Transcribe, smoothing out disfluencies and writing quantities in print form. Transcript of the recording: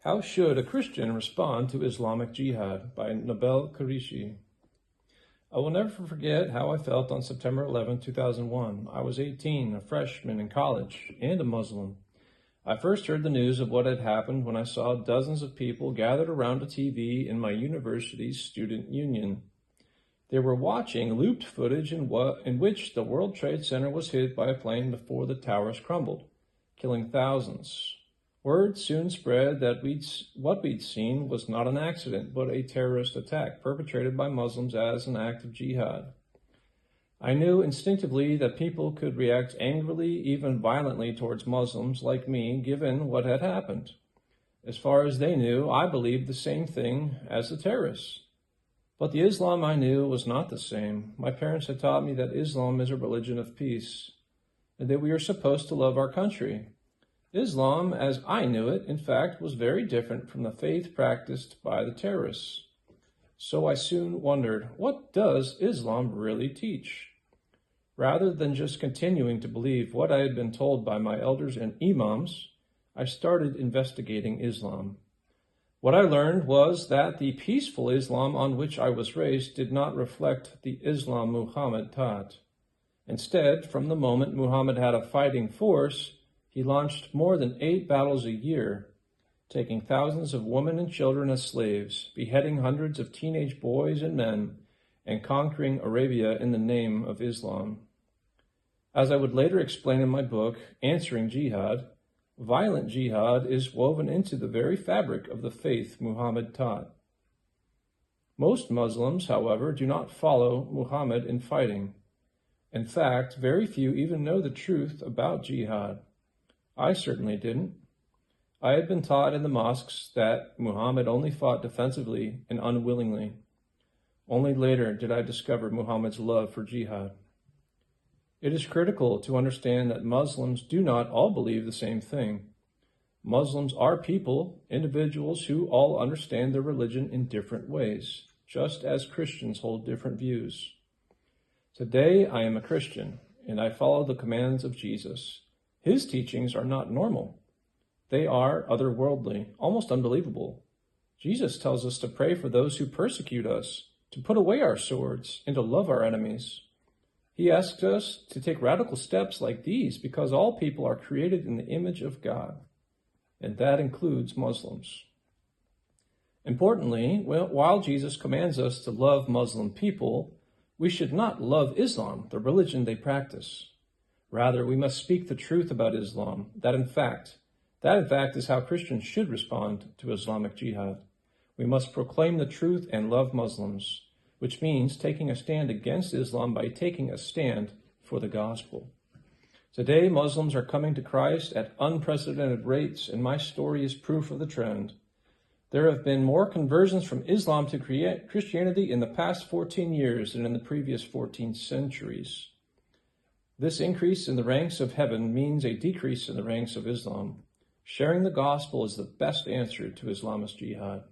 How should a Christian respond to Islamic Jihad by Nabeel Qureshi? I will never forget how I felt on September 11, 2001. I was 18, a freshman in college, and a Muslim. I first heard the news of what had happened when I saw dozens of people gathered around a TV in my university's student union. They were watching looped footage in which the World Trade Center was hit by a plane before the towers crumbled, killing thousands. Word soon spread that what we'd seen was not an accident, but a terrorist attack perpetrated by Muslims as an act of jihad. I knew instinctively that people could react angrily, even violently, towards Muslims like me, given what had happened. As far as they knew, I believed the same thing as the terrorists. But the Islam I knew was not the same. My parents had taught me that Islam is a religion of peace, and that we are supposed to love our country. Islam, as I knew it, in fact, was very different from the faith practiced by the terrorists. So I soon wondered, what does Islam really teach? Rather than just continuing to believe what I had been told by my elders and imams, I started investigating Islam. What I learned was that the peaceful Islam on which I was raised did not reflect the Islam Muhammad taught. Instead, from the moment Muhammad had a fighting force, he launched more than 8 battles a year, taking thousands of women and children as slaves, beheading hundreds of teenage boys and men, and conquering Arabia in the name of Islam. As I would later explain in my book, Answering Jihad, violent jihad is woven into the very fabric of the faith Muhammad taught. Most Muslims, however, do not follow Muhammad in fighting. In fact, very few even know the truth about jihad. I certainly didn't. I had been taught in the mosques that Muhammad only fought defensively and unwillingly. Only later did I discover Muhammad's love for jihad. It is critical to understand that Muslims do not all believe the same thing. Muslims are people, individuals who all understand their religion in different ways, just as Christians hold different views. Today I am a Christian, and I follow the commands of Jesus. His teachings are not normal. They are otherworldly, almost unbelievable. Jesus tells us to pray for those who persecute us, to put away our swords, and to love our enemies. He asks us to take radical steps like these because all people are created in the image of God, and that includes Muslims. Importantly, while Jesus commands us to love Muslim people, we should not love Islam, the religion they practice. Rather, we must speak the truth about Islam, that in fact is how Christians should respond to Islamic Jihad. We must proclaim the truth and love Muslims, which means taking a stand against Islam by taking a stand for the gospel. Today, Muslims are coming to Christ at unprecedented rates, and my story is proof of the trend. There have been more conversions from Islam to Christianity in the past 14 years than in the previous 14 centuries. This increase in the ranks of heaven means a decrease in the ranks of Islam. Sharing the gospel is the best answer to Islamist jihad.